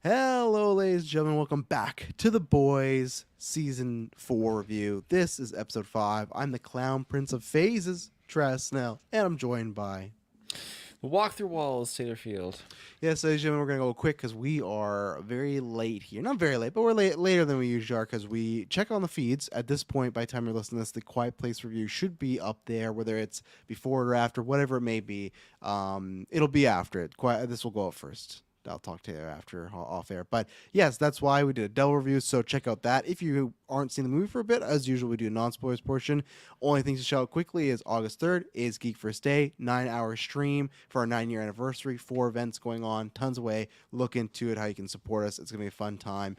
Hello, ladies and gentlemen. Welcome back to The Boys Season 4 review. This is Episode 5. I'm the Clown Prince of Phases, Travis Snell, and I'm joined by... Walk through walls, Taylor Field. Yes, ladies and gentlemen, we're going to go quick because we are very late here. Not very late, but we're later than we usually are because we check on the feeds. At this point, by the time you're listening to this, the Quiet Place review should be up there, whether it's before or after, whatever it may be. It'll be after it. This will go up first. I'll talk to you after off air. But yes, that's why we did a double review. So check out that. If you aren't seeing the movie for a bit, as usual, we do a non-spoilers portion. Only things to shout out quickly is August 3rd is GeekVerse.ca, 9-hour stream for our 9-year anniversary. 4 events going on, tons of way. Look into it, how you can support us. It's going to be a fun time.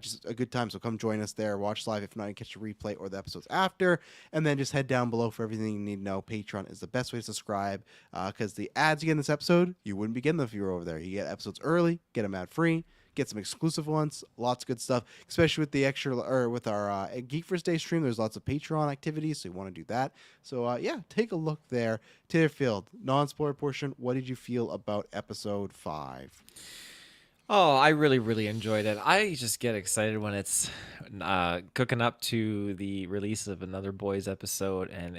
Just a good time. So come join us there. Watch live. If not, you catch the replay or the episodes after. And then just head down below for everything you need to know. Patreon is the best way to subscribe because the ads you get in this episode, you wouldn't be getting them if you were over there. You get episodes early, get them ad free, get some exclusive ones, lots of good stuff, especially with the extra or with our Geek First Day stream. There's lots of Patreon activities, so you want to do that. So yeah, take a look there. Taylor Field, non-spoiler portion. What did you feel about episode 5? Oh, I really enjoyed it. I just get excited when it's cooking up to the release of another Boys episode, and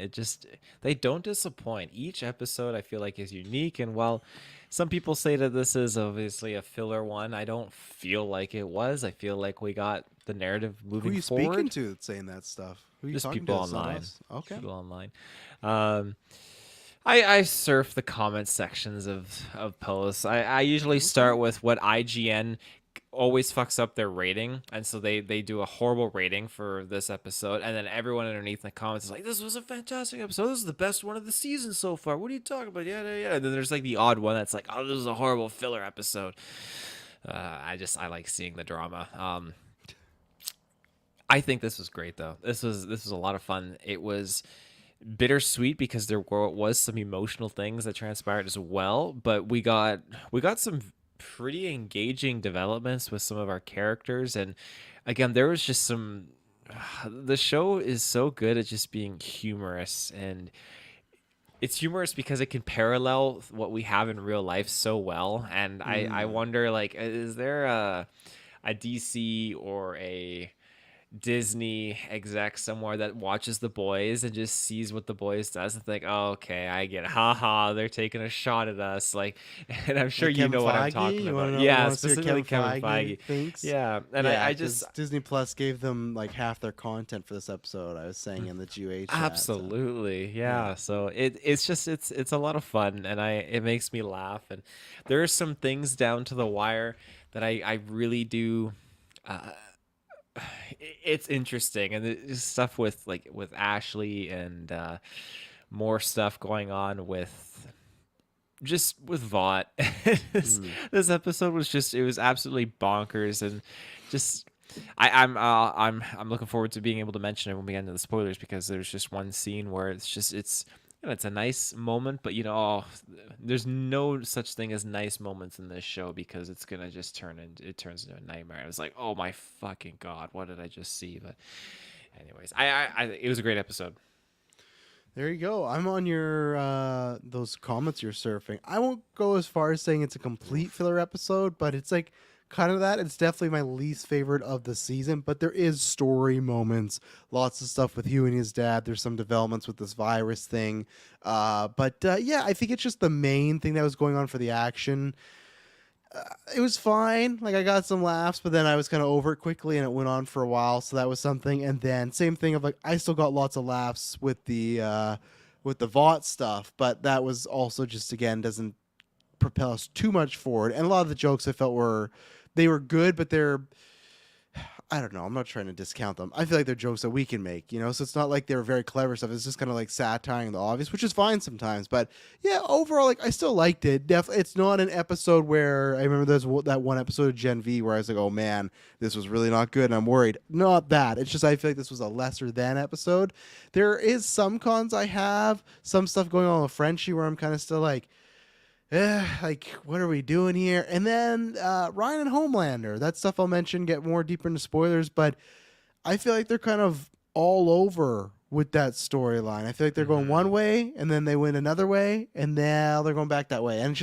they don't disappoint. Each episode I feel like is unique, and while some people say that this is obviously a filler one, I don't feel like it was. I feel like we got the narrative moving Who are you forward. speaking to that's saying that stuff? Who are you Just talking people to? It's not online. us. Okay. People online. I surf the comment sections of posts. I usually start with what IGN always fucks up their rating, and so they do a horrible rating for this episode, and then everyone underneath in the comments is like, "This was a fantastic episode. This is the best one of the season so far. What are you talking about?" Yeah. And then there's like the odd one that's like, "Oh, this is a horrible filler episode." I like seeing the drama. I think this was great though. This was a lot of fun. It was bittersweet because there was some emotional things that transpired as well, but we got some pretty engaging developments with some of our characters, and again there was just some the show is so good at just being humorous, and it's humorous because it can parallel what we have in real life so well. And I wonder, like, is there a DC or a Disney exec somewhere that watches The Boys and just sees what The Boys does and think, "Oh, okay, I get it. Haha, they're taking a shot at us." Like, and I'm sure Like you Kevin know what I'm Feige? talking You about. want to know? You Yeah, want to see what specifically Kevin Kevin Feige. thinks? Yeah, and Yeah, I 'cause just Disney Plus gave them like half their content for this episode. I was saying in the GA chat. So, absolutely, yeah. yeah. So it's a lot of fun, and it makes me laugh. And there are some things down to the wire that I really do. It's interesting, and there's stuff with Ashley, and more stuff going on with Vought. This episode was it was absolutely bonkers, and just I'm looking forward to being able to mention it when we get into the spoilers, because there's just one scene where it's a nice moment, but there's no such thing as nice moments in this show, because it's gonna just turns into a nightmare. I was like, oh my fucking god, what did I just see? But anyways, it was a great episode. There you go. I'm on your those comments you're surfing. I won't go as far as saying it's a complete filler episode, but it's like kind of that. It's definitely my least favorite of the season, but there is story moments, lots of stuff with Hugh and his dad. There's some developments with this virus thing. But yeah, I think it's just the main thing that was going on for the action. It was fine. Like, I got some laughs, but then I was kind of over it quickly, and it went on for a while. So that was something. And then same thing of like, I still got lots of laughs with the Vought stuff, but that was also just, again, doesn't propel us too much forward. And a lot of the jokes I felt were good, but I don't know. I'm not trying to discount them. I feel like they're jokes that we can make, So it's not like they're very clever stuff. It's just kind of like satiring the obvious, which is fine sometimes. But yeah, overall, like, I still liked it. Definitely, it's not an episode where I remember there's that one episode of Gen V where I was like, oh man, this was really not good, and I'm worried. Not that. It's just I feel like this was a lesser than episode. There is some cons I have, some stuff going on with Frenchie where I'm kind of still like, like, what are we doing here? And then Ryan and Homelander. That stuff I'll mention, get more deeper into spoilers, but I feel like they're kind of all over with that storyline. I feel like they're going one way, and then they went another way, and now they're going back that way. And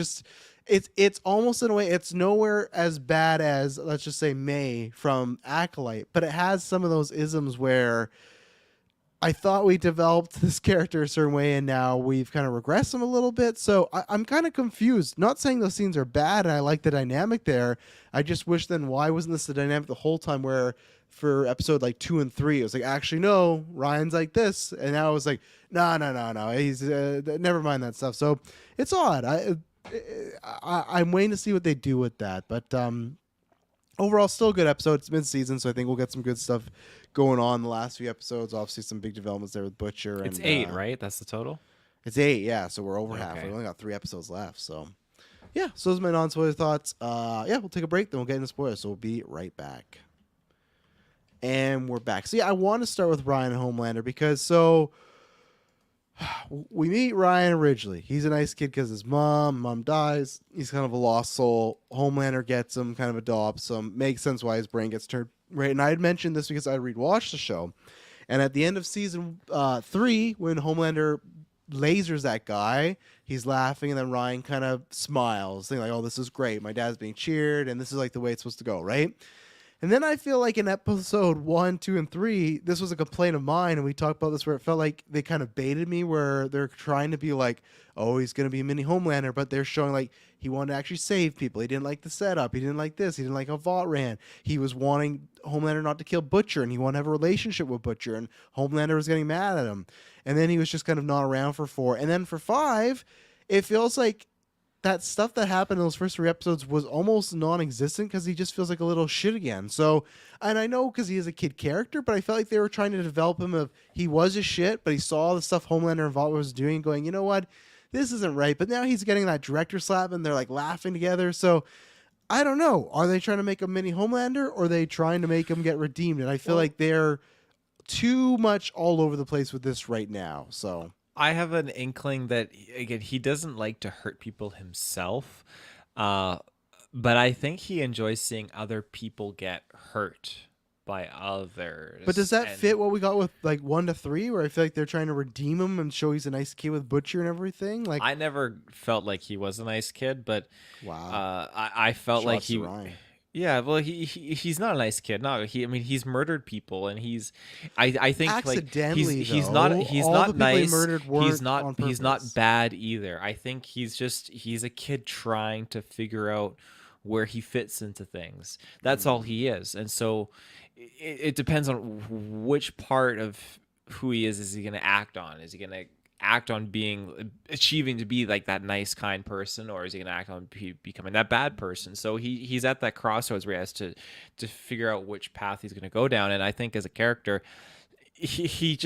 it's almost in a way it's nowhere as bad as, let's just say, May from Acolyte, but it has some of those isms where I thought we developed this character a certain way, and now we've kind of regressed him a little bit. So I'm kind of confused. Not saying those scenes are bad, and I like the dynamic there. I just wish then why wasn't this the dynamic the whole time? Where for episode like 2 and 3, it was like actually no, Ryan's like this, and now it was like no, he's never mind that stuff. So it's odd. I'm waiting to see what they do with that, but overall, still a good episode. It's mid-season, so I think we'll get some good stuff going on the last few episodes. Obviously, some big developments there with Butcher. It's And 8, right? That's the total. It's 8, yeah. So we're over half. Okay. We only got 3 episodes left. So yeah, so those are my non-spoiler thoughts. Yeah, we'll take a break, then we'll get into spoilers. So we'll be right back. And we're back. So yeah, I want to start with Ryan and Homelander because we meet Ryan originally. He's a nice kid because his mom dies. He's kind of a lost soul. Homelander gets him, kind of adopts him. Makes sense why his brain gets turned right. And I had mentioned this because I rewatched the show. And at the end of season 3, when Homelander lasers that guy, he's laughing, and then Ryan kind of smiles, thinking like, "Oh, this is great. My dad's being cheered, and this is like the way it's supposed to go, right?" And then I feel like in episode 1, 2, and 3, this was a complaint of mine, and we talked about this where it felt like they kind of baited me, where they're trying to be like, oh, he's going to be a mini Homelander, but they're showing like he wanted to actually save people. He didn't like the setup. He didn't like this. He didn't like how Vought ran. He was wanting Homelander not to kill Butcher, and he wanted to have a relationship with Butcher, and Homelander was getting mad at him. And then he was just kind of not around for 4. And then for 5, it feels like that stuff that happened in those first 3 episodes was almost non-existent because he just feels like a little shit again. So, and I know because he is a kid character, but I felt like they were trying to develop him of he was a shit, but he saw the stuff Homelander and Vought was doing, going, you know what, this isn't right. But now he's getting that director slap, and they're like laughing together. So I don't know. Are they trying to make a mini Homelander, or are they trying to make him get redeemed? And I feel like they're too much all over the place with this right now. So I have an inkling that again he doesn't like to hurt people himself, uh, but I think he enjoys seeing other people get hurt by others. but does that And fit what we got with like 1 to 3, where I feel like they're trying to redeem him and show he's a nice kid with Butcher and everything? Like, I never felt like he was a nice kid, but wow, I felt like shots to Ryan. yeah, well, he's not a nice kid. No, I mean, he's murdered people, and I think like Accidentally, he's though. not he's All the not people he nice. murdered He's weren't not on he's not purpose. bad either. I think he's a kid trying to figure out where he fits into things. That's all he is, and so it depends on which part of who he is he going to act on. Is he going to act on being achieving to be like that nice kind person, or is he going to act on becoming that bad person? So he's at that crossroads where he has to figure out which path he's going to go down. And I think as a character he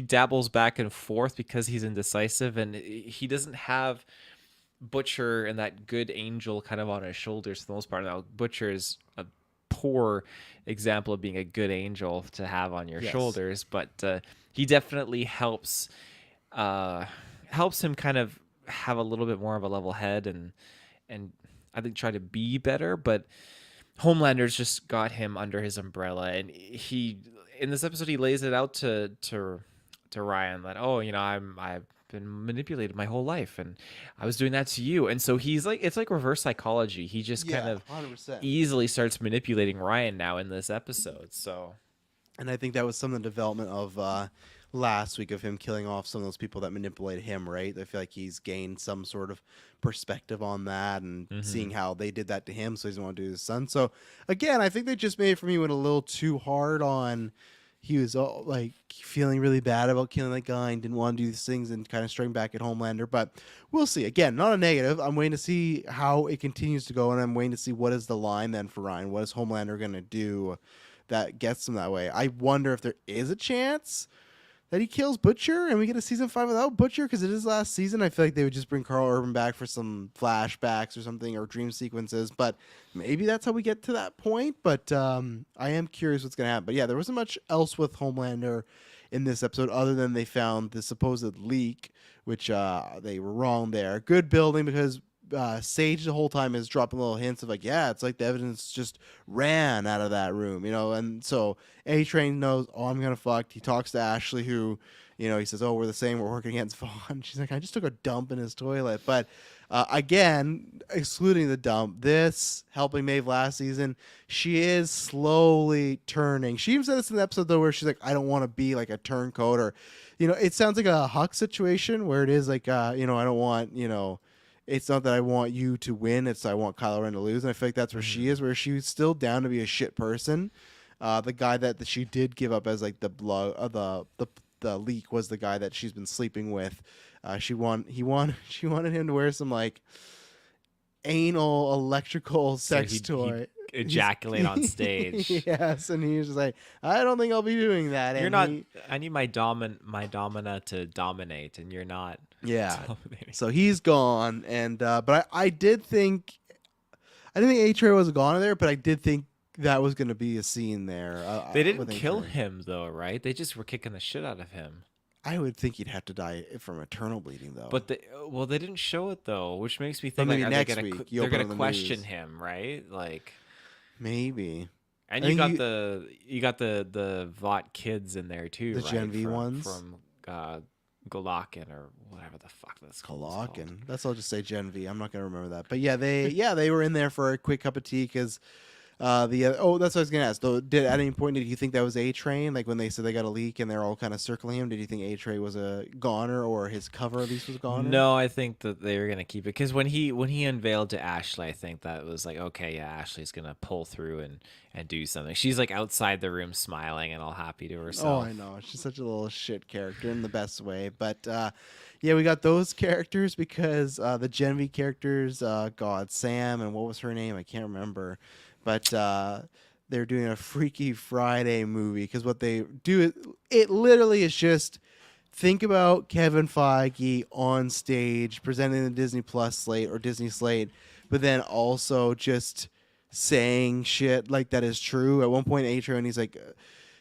dabbles back and forth because he's indecisive, and he doesn't have Butcher and that good angel kind of on his shoulders for the most part. Now Butcher is a poor example of being a good angel to have on your Yes. shoulders, but he definitely helps him kind of have a little bit more of a level head, and I think try to be better. But Homelander's just got him under his umbrella, and he in this episode he lays it out to Ryan that, oh, you know, I've been manipulated my whole life, and I was doing that to you. And so he's like, it's like reverse psychology. He just kind of 100%. easily starts manipulating Ryan now in this episode. So And I think that was some of the development of last week of him killing off some of those people that manipulated him, right? I feel like he's gained some sort of perspective on that and seeing how they did that to him, so he doesn't want to do to his son. So, again, I think they just made it for me went a little too hard on he was like feeling really bad about killing that guy and didn't want to do these things and kind of striking back at Homelander. But we'll see. Again, not a negative. I'm waiting to see how it continues to go, and I'm waiting to see what is the line then for Ryan. What is Homelander going to do that gets him that way? I wonder if there is a chance that he kills Butcher and we get a season 5 without Butcher, because it is last season. I feel like they would just bring Carl Urban back for some flashbacks or something, or dream sequences, but maybe that's how we get to that point. But I am curious what's going to happen. But yeah, there wasn't much else with Homelander in this episode other than they found the supposed leak, which they were wrong there. Good building, because Sage the whole time is dropping little hints of like, yeah, it's like the evidence just ran out of that room, you know. And so A Train knows, oh, I'm gonna fucked. He talks to Ashley, who, you know, he says, oh, we're the same, we're working against Vaughn. She's like, I just took a dump in his toilet. But Again, excluding the dump, this helping Maeve last season, she is slowly turning. She even said this in the episode though, where she's like, "I don't want to be like a turncoat," or, it sounds like a Huck situation where it is like, I don't want, it's not that I want you to win; it's I want Kylo Ren to lose, and I feel like that's where she is, where she's still down to be a shit person. The guy that she did give up as like the blood, the leak was the guy that she's been sleeping with. She wanted him to wear some like anal electrical So sex toy. he'd ejaculate on stage. Yes, and he was just like, I don't think I'll be doing that. You're And not. I need my domina to dominate, and you're not yeah. dominating. So he's gone, and but I did think I didn't think A Tray was gone there, but I did think that was going to be a scene there. They didn't with kill A-Train. him though, right? They just were kicking the shit out of him. I would think he'd have to die from eternal bleeding, though. But they didn't show it though, which makes me But think maybe like, next week you they're open gonna on the question news. him, right? Like, Maybe. and I you think got the Vought kids in there too, The right? Gen V from, ones? from Golakin or whatever the fuck that's called. Colocken. That's I'll just say Gen V. I'm not gonna remember that. But yeah, they were in there for a quick cup of tea because that's what I was gonna ask. Though, at any point did you think that was A Train? Like when they said they got a leak and they're all kind of circling him, did you think A Train was a goner or his cover at least was a goner? No, I think that they were gonna keep it because when he unveiled to Ashley, I think that was like, okay, yeah, Ashley's gonna pull through and do something. She's like outside the room smiling and all happy to Oh, herself. I know. She's such a little shit character in the best way. But yeah, we got those characters because the Gen V characters, God, Sam, and what was her name? I can't remember. But they're doing a Freaky Friday movie because what they do, it literally is just think about Kevin Feige on stage presenting the Disney Plus slate or Disney slate, but then also just saying shit like that is true. At one point, Atrio, and he's like,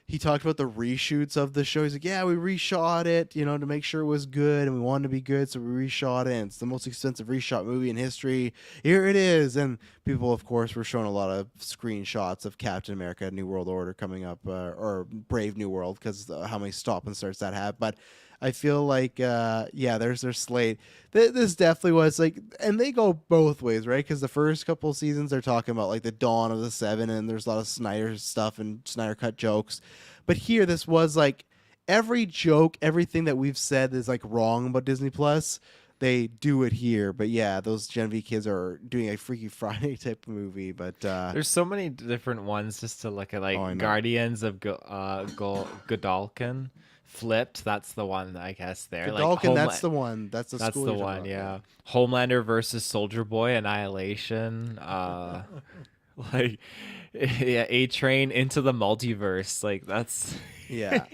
he talked about the reshoots of the show. He's like, yeah, we reshot it, to make sure it was good, and we wanted to be good, so we reshot it. And it's the most expensive reshot movie in history. Here it is. And people, of course, were showing a lot of screenshots of Captain America: New World Order coming up, or Brave New World, because how many stop and starts that have. But I feel like, there's their slate. This definitely was like, and they go both ways, right? Because the first couple seasons they're talking about like the dawn of the Seven, and there's a lot of Snyder stuff and Snyder cut jokes. But here, this was like every joke, everything that we've said is like wrong about Disney Plus. They do it here, but yeah, those Gen V kids are doing a Freaky Friday type of movie. But There's so many different ones just to look at, like I know. Guardians of Godalkin. Flipped, that's the one I guess there. Godalkin, that's the one. That's the That's school the you're talking one, about, yeah. Homelander versus Soldier Boy, Annihilation. Like, yeah, A Train into the multiverse. Like that's Yeah.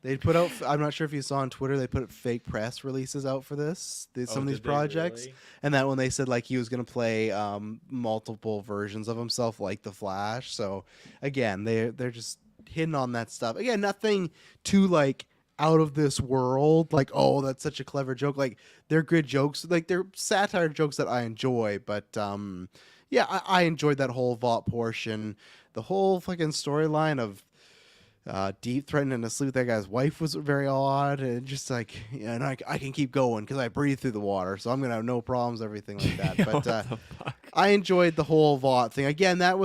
They put out, I'm not sure if you saw on Twitter, they put fake press releases out for this, some of these did they projects. really? And that when they said like he was going to play multiple versions of himself, like the Flash. So again, they're just hitting on that stuff. Again, nothing too like out of this world. Like, oh, that's such a clever joke. Like they're good jokes. Like they're satire jokes that I enjoy. But yeah, I enjoyed that whole Vought portion. The whole fucking storyline of Deep threatening to sleep with that guy's wife was very odd, and just like, yeah, and I can keep going because I breathe through the water, so I'm gonna have no problems, everything like that. What But the fuck? I enjoyed the whole Vought thing. Again, that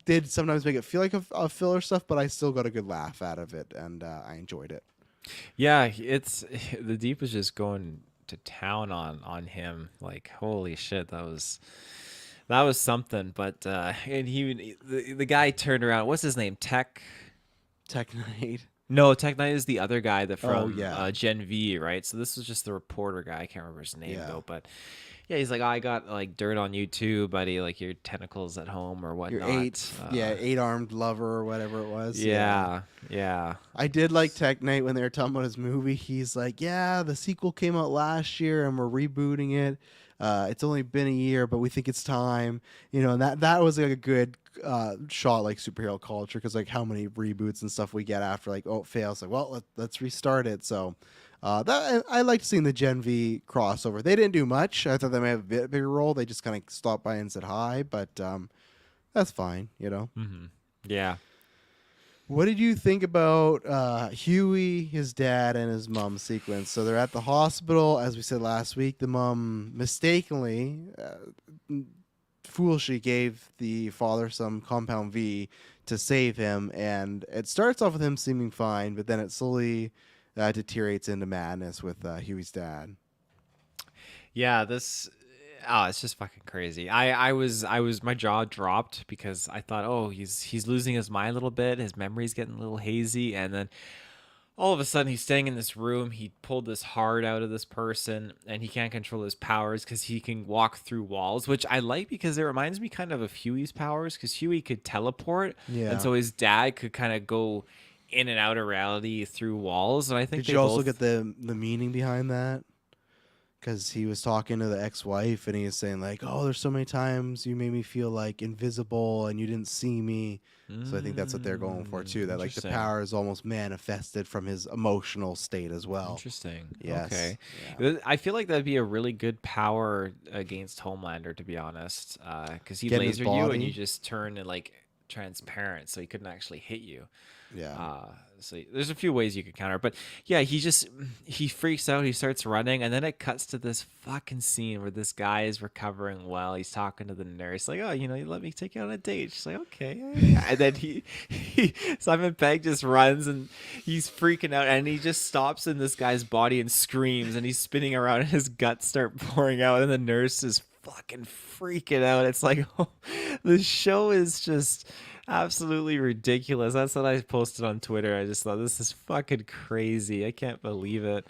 did sometimes make it feel like a filler stuff, but I still got a good laugh out of it, and I enjoyed it. Yeah, it's the Deep was just going to town on him. Like, holy shit, that was something. But and the guy turned around. What's his name? Tech Knight. No, Tech Knight is the other guy that from yeah. Gen V, right? So this was just the reporter guy. I can't remember his name Yeah. though, but yeah, he's like, oh, I got like dirt on you too, buddy. Like your tentacles at home or Your whatnot. eight-armed lover or whatever it was. Yeah. I did like Tech Knight when they were talking about his movie. He's like, yeah, the sequel came out last year and we're rebooting it. It's only been a year, but we think it's time. And that was like a good shot, like superhero culture, because like how many reboots and stuff we get after like, oh, it fails. Like, well, let's restart it. So that I liked seeing the Gen V crossover. They didn't do much. I thought they might have a bit bigger role. They just kind of stopped by and said hi, but that's fine. Mm-hmm. Yeah. What did you think about Huey, his dad, and his mom sequence? So they're at the hospital, as we said last week. The mom mistakenly, foolishly gave the father some compound V to save him, and it starts off with him seeming fine, but then it slowly deteriorates into madness with Huey's dad. Yeah, this it's just fucking crazy. I was my jaw dropped because I thought, oh, he's losing his mind a little bit. His memory's getting a little hazy, and then all of a sudden he's staying in this room. He pulled this heart out of this person, and he can't control his powers because he can walk through walls, which I like because it reminds me kind of Huey's powers, because Huey could teleport, and Yeah. so his dad could kind of go in and out of reality through walls, and I think Did they you also both. get the meaning behind that? Because he was talking to the ex-wife and he was saying like, "Oh, there's so many times you made me feel like invisible and you didn't see me." So I think that's what they're going for too. That like the Interesting. power is almost manifested from his emotional state as well. Interesting. Yes. Okay. Yeah. I feel like that'd be a really good power against Homelander, to be honest, because he'd Get in his laser you and you body. just turn and like transparent, so he couldn't actually hit you. Yeah. So there's a few ways you could counter, but yeah, he freaks out. He starts running, and then it cuts to this fucking scene where this guy is recovering well. He's talking to the nurse, like, "Oh, you let me take you on a date." She's like, "Okay." Yeah. And then he Simon Pegg just runs, and he's freaking out, and he just stops in this guy's body and screams, and he's spinning around, and his guts start pouring out, and the nurse is fucking freaking out. It's like, oh, the show is just absolutely ridiculous. That's what I posted on Twitter. I just thought, this is fucking crazy. I can't believe it.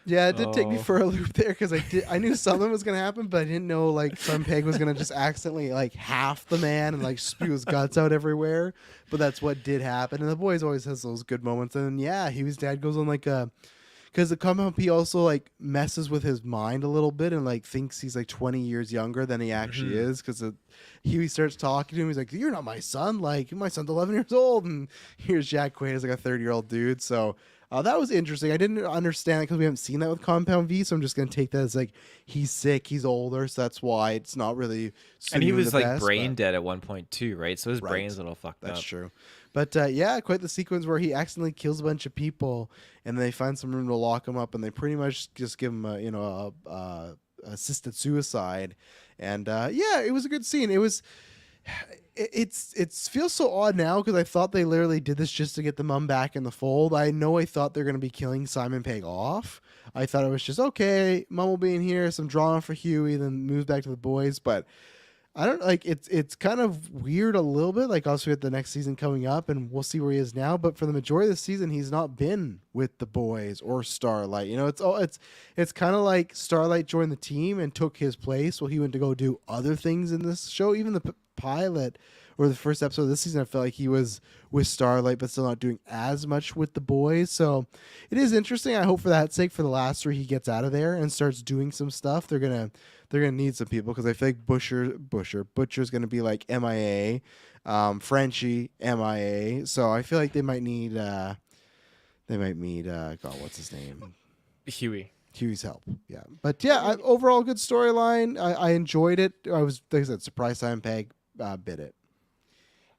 Yeah, it did take me Oh, for a loop there because I knew something was gonna happen, but I didn't know like some peg was gonna just accidentally like half the man and like spew his guts out everywhere. But that's what did happen, and the boys always has those good moments. And yeah, Huey's dad goes on like a because the compound P also like messes with his mind a little bit and like thinks he's like 20 years younger than he actually mhm. is because Huey starts talking to him. He's like, "You're not my son. Like my son's 11 years old." And here's Jack Quaid as like a 30-year-old dude. So that was interesting. I didn't understand it because we haven't seen that with Compound V. So I'm just gonna take that as like he's sick, he's older, so that's why it's not really And suiting he him the was like best. brain But dead at one point too, right? So his brain's right. a little fucked That's up. true. But yeah, quite the sequence where he accidentally kills a bunch of people, and they find some room to lock him up, and they pretty much just give him a assisted suicide. And yeah, it was a good scene. It was. It feels so odd now because I thought they literally did this just to get the mum back in the fold. I know I thought they're gonna be killing Simon Pegg off. I thought it was just okay. Mum will be in here, some drama for Huey, then moves back to the boys. But I don't like it's kind of weird a little bit. Like also with the next season coming up, and we'll see where he is now. But for the majority of the season, he's not been with the boys or Starlight. It's kind of like Starlight joined the team and took his place while he went to go do other things in this show. Even the pilot or the first episode of this season, I felt like he was with Starlight, but still not doing as much with the boys. So it is interesting. I hope for that sake, for the last three, he gets out of there and starts doing some stuff. They're gonna need some people because I feel like Butcher's gonna be like MIA, Frenchie MIA. So I feel like they might need God, what's his name? Huey. Huey's help. Yeah, but yeah, overall good storyline. I enjoyed it. I was like I said, surprised Simon Pegg bit it.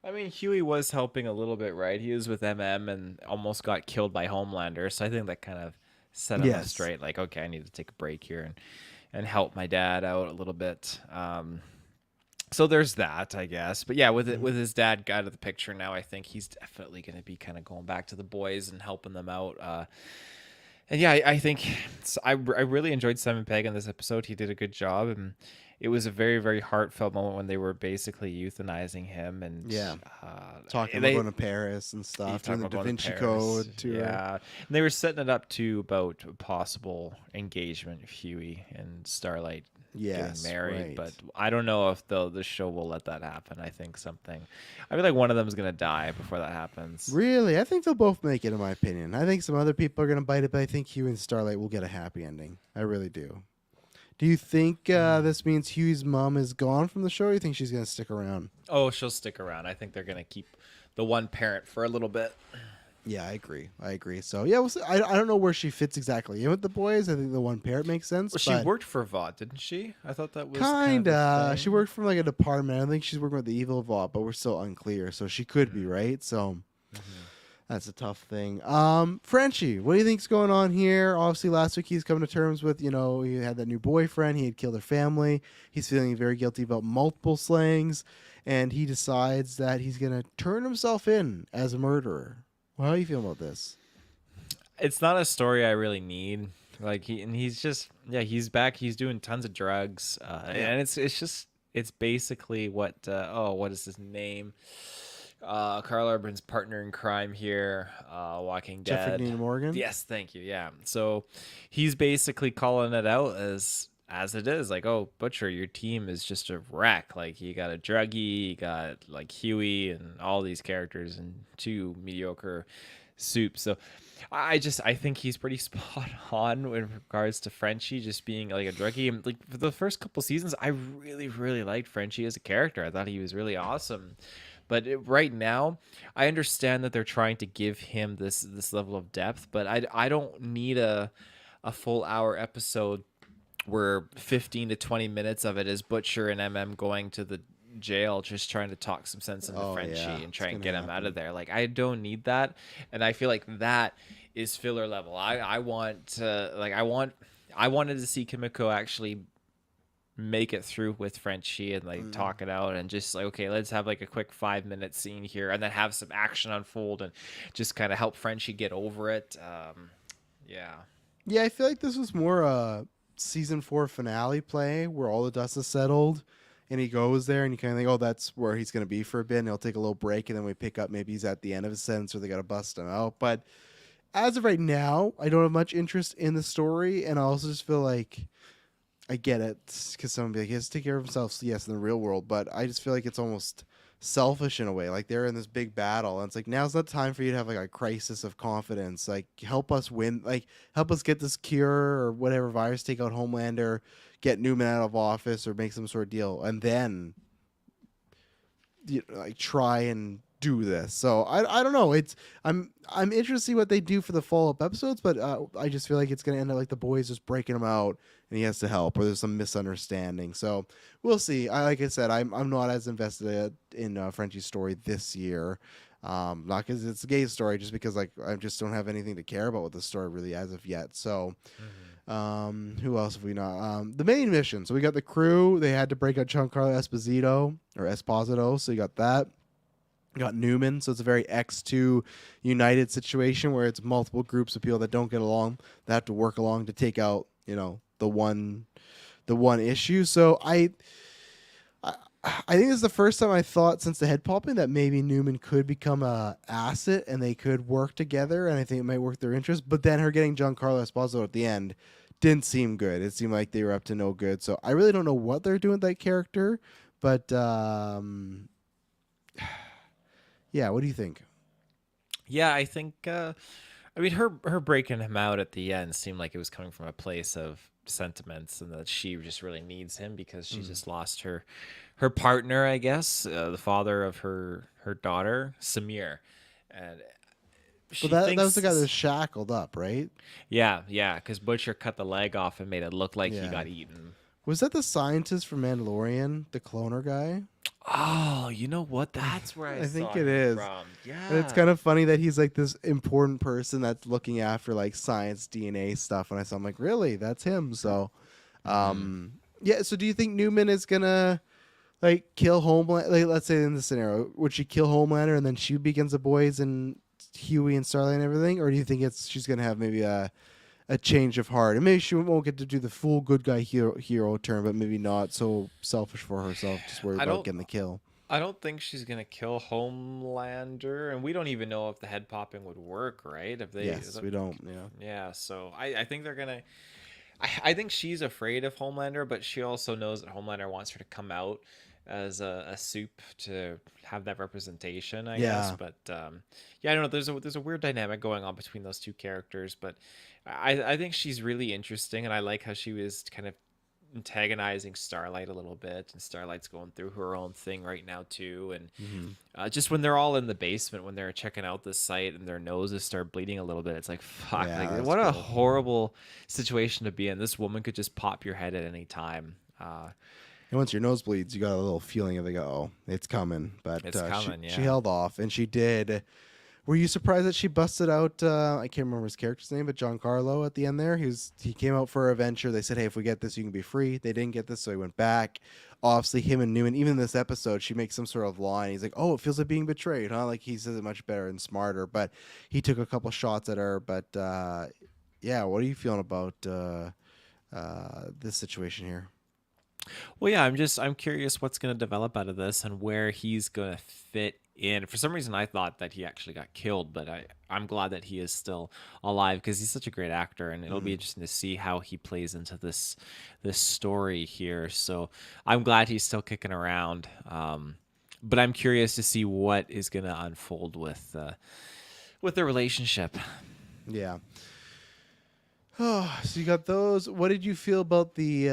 I mean, Huey was helping a little bit, right? He was with MM and almost got killed by Homelander, so I think that kind of set him up Yes. straight. Like, okay, I need to take a break here and help my dad out a little bit. So there's that, I guess. But yeah, with his dad out of the picture now, I think he's definitely going to be kind of going back to the boys and helping them out. And yeah, I think I really enjoyed Simon Pegg in this episode. He did a good job, and it was a very very heartfelt moment when they were basically euthanizing him, and Yeah. Talking about they going to Paris and you stuff, doing talking the about Da going to Vinci Paris, Code tour. yeah, and they were setting it up to about possible engagement of Huey and Starlight getting Yes, married, right. but I don't know if the show will let that happen. I feel like one of them is gonna die before that happens. Really, I think they'll both make it. In my opinion, I think some other people are gonna bite it, but I think Hugh and Starlight will get a happy ending. I really do. Do you think this means Hugh's mom is gone from the show? Or you think she's gonna stick around? Oh, she'll stick around. I think they're gonna keep the one parent for a little bit. Yeah, I agree. I agree. So yeah, we'll see. I don't know where she fits exactly in with the boys. I think the one parent makes sense, Well, she but worked for Vought, didn't she? I thought that was kind of the kinda. She thing. worked from like a department. I think she's working with the evil vault, but we're still unclear. So she could be right. So Mhm. That's a tough thing. Frenchie, what do you think's going on here? Obviously, last week he's coming to terms with, he had that new boyfriend. He had killed her family. He's feeling very guilty about multiple slayings, and he decides that he's gonna turn himself in as a murderer. Well, how do you feel about this? It's not a story I really need. Like he's just he's back. He's doing tons of drugs, Yeah, and it's basically what is his name? Carl Urban's partner in crime here, Walking Jeffrey Dead. Dean Morgan. Yes, thank you. Yeah, so he's basically calling it out as it is. Like, oh, Butcher, your team is just a wreck. Like, you got a druggie, you got like Huey, and all these characters, and two mediocre soups. So I think he's pretty spot on in regards to Frenchie just being like a druggie. And like for the first couple seasons, I really liked Frenchie as a character. I thought he was really awesome. But right now, I understand that they're trying to give him this level of depth, but I don't need a full hour episode where 15 to 20 minutes of it is Butcher and MM going to the jail just trying to talk some sense into Oh Frenchie yeah, and it's try and gonna get him out of happen. there. Like I don't need that, and I feel like that is filler level. I want to like I wanted to see Kimiko actually make it through with Frenchie and like Mm. talk it out and just like okay, let's have like a quick 5 minute scene here and then have some action unfold and just kind of help Frenchie get over it. Yeah. Yeah, I feel like this was more a season 4 finale play where all the dust is settled, and he goes there, and you kind of think, oh, that's where he's going to be for a bit, and he'll take a little break, and then we pick up. Maybe he's at the end of his sentence, or they got to bust him out. But as of right now, I don't have much interest in the story, and I also just feel like I get it because someone be like, he has to take care of himself. So yes, in the real world, but I just feel like it's almost selfish in a way. Like they're in this big battle, and it's like now's not time for you to have like a crisis of confidence. Like help us win. Like help us get this cure or whatever virus, take out Homelander, get Newman out of office, or make some sort of deal, and then like try and do this. So I don't know. I'm interested to see what they do for the follow up episodes, but I just feel like it's gonna end up like the boys just breaking him out and he has to help, or there's some misunderstanding. So we'll see. Like I said, I'm not as invested in Frenchie's story this year. Not because it's a gay story, just because like I just don't have anything to care about with the story really as of yet. So who else have we not? The main mission. So we got the crew. They had to break out Giancarlo Esposito or Esposito. So you got that. You got Newman. So it's a very X2 United situation where it's multiple groups of people that don't get along that have to work along to take out, the one issue. So I think this is the first time I thought since the head popping that maybe Newman could become a asset and they could work together, and I think it might work their interest. But then her getting Giancarlo Esposito at the end didn't seem good. It seemed like they were up to no good. So I really don't know what they're doing with that character. But yeah, what do you think? Yeah, I think I mean her breaking him out at the end seemed like it was coming from a place of sentiments and that she just really needs him because she Mm. just lost her partner, I guess, the father of her daughter, Samir. And But she that was the guy that thinks was shackled up, right? yeah, cuz Butcher cut the leg off and made it look like he Yeah. got eaten. Was that the scientist from Mandalorian, the cloner guy? Oh, you know what? That's where I I think saw it him is. from. And it's Yeah. kind of funny that he's like this important person that's looking after like science DNA stuff. And I saw I'm like, really? That's him. So Mhm. yeah, so do you think Newman is gonna like kill Homelander? Like, let's say in this scenario, would she kill Homelander and then she begins the boys and Huey and Starlight and everything? Or do you think it's she's gonna have maybe a change of heart? And maybe she won't get to do the full good guy hero turn, but maybe not so selfish for herself, just worried I about don't getting the kill. I don't think she's gonna kill Homelander, and we don't even know if the head popping would work, right? If they, Yes, we don't, you know. yeah. So I think they're gonna. I think she's afraid of Homelander, but she also knows that Homelander wants her to come out as a soup to have that representation, I guess. Yeah. But yeah, I don't know. There's a weird dynamic going on between those two characters, but I think she's really interesting, and I like how she was kind of antagonizing Starlight a little bit, and Starlight's going through her own thing right now too. And Hmm. just when they're all in the basement, when they're checking out the site and their noses start bleeding a little bit, it's like fuck, Yeah, like that's what a cool. horrible situation to be in. This woman could just pop your head at any time. And once your nose bleeds, you got a little feeling of like, oh, it's coming. But It's she coming, she yeah. held off, and she did Were you surprised that she busted out? I can't remember his character's name, but Giancarlo at the end there. He came out for a venture. They said, "Hey, if we get this, you can be free." They didn't get this, so he went back. Obviously, him and Newman. Even in this episode, she makes some sort of line. He's like, "Oh, it feels like being betrayed, huh?" Like he says it much better and smarter. But he took a couple shots at her. But yeah, what are you feeling about this situation here? Well, yeah, I'm curious what's going to develop out of this and where he's going to fit in. For some reason, I thought that he actually got killed, but I'm glad that he is still alive because he's such a great actor, and it'll be interesting to see how he plays into this story here. So I'm glad he's still kicking around. But I'm curious to see what is going to unfold with the relationship. Yeah. Oh, so you got those. What did you feel about the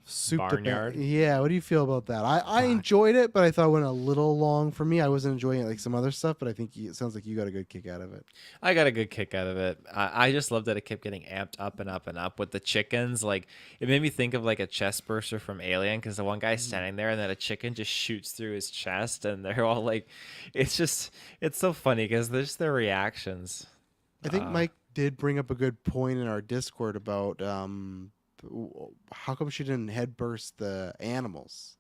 soup to Barnyard. Yeah, what do you feel about that? I enjoyed it, but I thought it went a little long for me. I wasn't enjoying it like some other stuff, but I think it sounds like you got a good kick out of it. I got a good kick out of it. I just loved that it kept getting amped up and up and up with the chickens. Like it made me think of like a chest burster from Alien because the one guy's standing there and then a chicken just shoots through his chest and they're all like, it's so funny because there's their reactions. I think Uh, Mike did bring up a good point in our Discord about how come she didn't headburst the animals,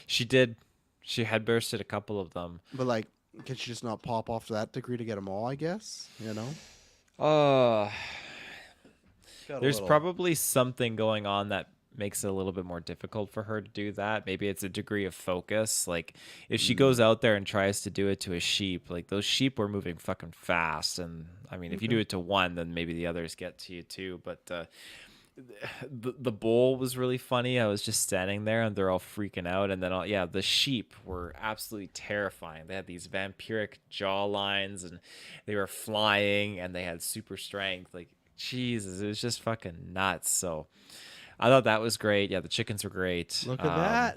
she did. She had bursted a couple of them. but like, can she just not pop off to that degree to get them all? I guess Uh, got a there's little. probably something going on that makes it a little bit more difficult for her to do that. Maybe it's a degree of focus. Like if she Mm, goes out there and tries to do it to a sheep, like those sheep were moving fucking fast. And I mean, if you okay. do it to one, then maybe the others get to you too. But the bull was really funny. I was just standing there and they're all freaking out. And then, yeah, the sheep were absolutely terrifying. They had these vampiric jaw lines and they were flying and they had super strength. Like, Jesus, it was just fucking nuts. So I thought that was great. Yeah, the chickens were great. Look at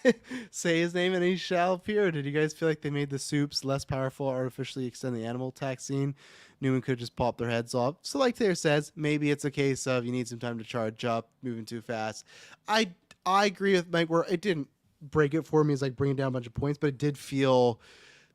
that. Say his name and he shall appear. Did you guys feel like they made the soups less powerful, artificially extend the animal attack scene? Newman could just pop their heads off. So, like Thayer says, maybe it's a case of you need some time to charge up, moving too fast. I I agree with Mike where it didn't break it for me as like bringing down a bunch of points, but it did feel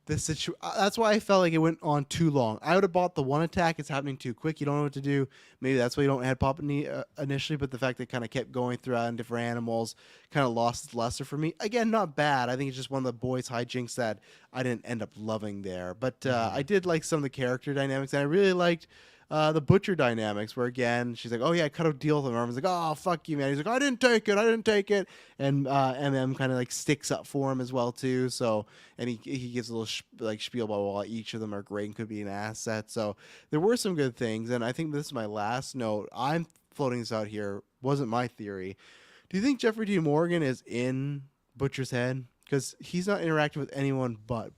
the situ. That's why I felt like it went on too long. I would have bought the one attack. It's happening too quick. You don't know what to do. Maybe that's why you don't head pop initially. But the fact that it kind of kept going throughout in different animals kind of lost its luster for me. Again, not bad. I think it's just one of the boys' hijinks that I didn't end up loving there. But I Mhm. did like some of the character dynamics, and I really liked the butcher dynamics, where again she's like, "Oh yeah, I cut a deal with him." Everyone's like, "Oh fuck you, man." He's like, "I didn't take it. I didn't take it." And MM kind of like sticks up for him as well too. So and he gives a little like spiel about why each of them are great and could be an asset. So there were some good things, and I think this is my last note. I'm floating this out here. Wasn't my theory. Do you think Jeffrey D. Morgan is in Butcher's head? Because he's not interacting with anyone but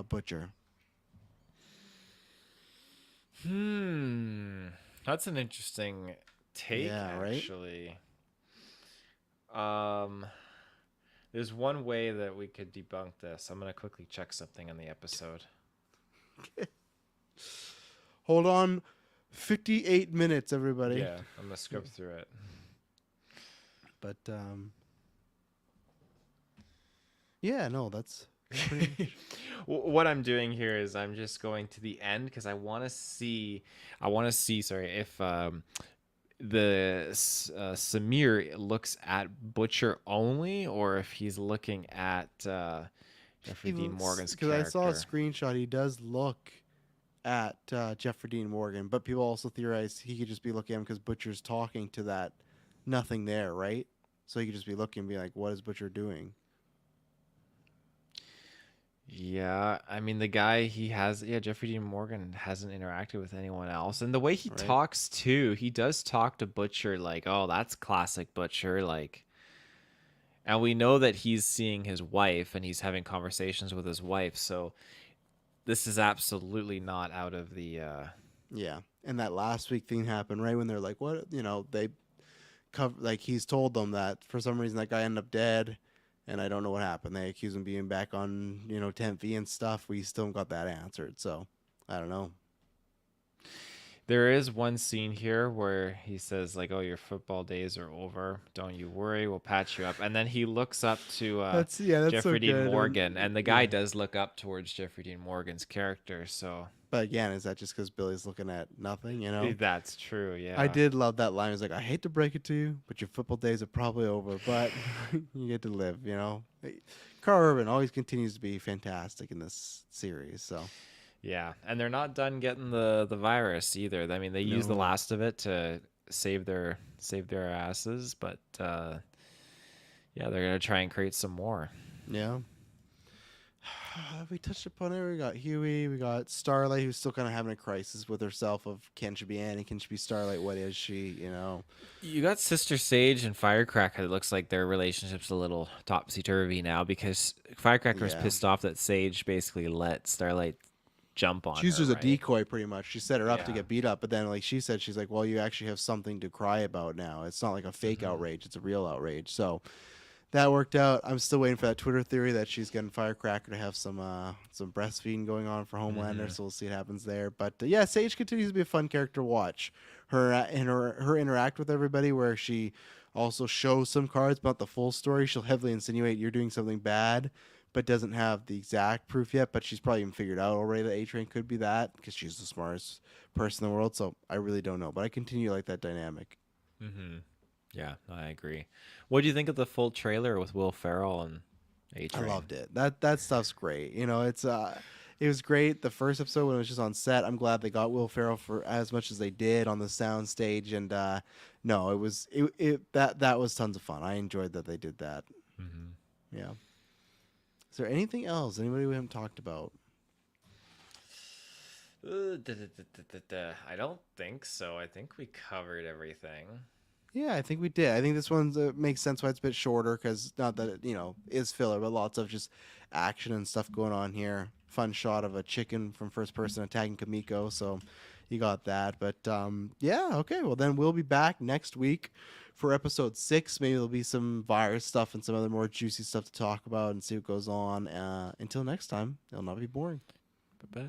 Butcher. Hmm. That's an interesting take, Yeah, right. actually. Um, there's one way that we could debunk this. I'm gonna quickly check something in the episode. Hold on, 58 minutes, everybody. Yeah, I'm gonna scrub through it. But yeah, no, that's pretty much. What I'm doing here is I'm just going to the end because I want to see. I want to see. Sorry, if Samir looks at Butcher only, or if he's looking at Jeffrey Dean Morgan's Because I saw a character. screenshot, he does look at Jeffrey Dean Morgan, but people also theorize he could just be looking at him because Butcher's talking to that nothing there, right? So he could just be looking and be like, "What is Butcher doing?" Yeah, I mean the guy he has, yeah, Jeffrey Dean Morgan hasn't interacted with anyone else, and the way he Right? talks too, he does talk to Butcher like, oh, that's classic Butcher, like, and we know that he's seeing his wife and he's having conversations with his wife, so this is absolutely not out of the. Yeah. And that last week thing happened right when they're like, "What?" They cover like he's told them that for some reason that guy ended up dead, and I don't know what happened. They accuse him being back on 10 V and stuff. We still haven't got that answered, so I don't know. There is one scene here where he says like, "Oh, your football days are over. Don't you worry. We'll patch you up." And then he looks up to That's so Jeffrey Dean good. Morgan, and the guy Yeah. does look up towards Jeffrey Dean Morgan's character. So But again, is that just because Billy's looking at nothing? You know. that's true. I Yeah. did love that line. It's like, I hate to break it to you, but your football days are probably over, but you get to live, you know? Carl Urban always continues to be fantastic in this series, so. Yeah, and they're not done getting the virus either. I mean, they use the No. last of it to save their asses, but yeah, they're gonna try and create some more. Yeah. We touched upon it. We got Huey. We got Starlight, who's still kind of having a crisis with herself of can she be Annie? Can she be Starlight? What is she? You know? You got Sister Sage and Firecracker. It looks like their relationship's a little topsy turvy now because Firecracker was Yeah. pissed off that Sage basically let Starlight jump on She used her her, as a right? decoy, pretty much. She set her up to Yeah. get beat up, but then, like she said, she's like, "Well, you actually have something to cry about now. It's not like a fake Hmm. outrage; it's a real outrage." So that worked out. I'm still waiting for that Twitter theory that she's getting Firecracker to have some breastfeeding going on for Homelander. Hmm. So we'll see what happens there. But yeah, Sage continues to be a fun character to watch. Her and her interact with everybody, where she also shows some cards, but not the full story. She'll heavily insinuate you're doing something bad, but doesn't have the exact proof yet. But she's probably even figured out already that A Train could be that because she's the smartest person in the world. So I really don't know, but I continue to like that dynamic. Hmm. Yeah, I agree. What do you think of the full trailer with Will Ferrell and A I Train? loved it. That stuff's great. You know, it was great the first episode when it was just on set. I'm glad they got Will Ferrell for as much as they did on the sound stage and no, that was tons of fun. I enjoyed that they did that. Hmm. Yeah. Is there anything else anybody we haven't talked about? I don't think so. I think we covered everything. Yeah, I think we did. I think this one makes sense why it's a bit shorter because not that it, is filler, but lots of just action and stuff going on here. Fun shot of a chicken from first person attacking Kamiko, so you got that. But yeah, okay. Well, then we'll be back next week for episode 6. Maybe there'll be some virus stuff and some other more juicy stuff to talk about and see what goes on. Until next time, it'll not be boring. Bye bye.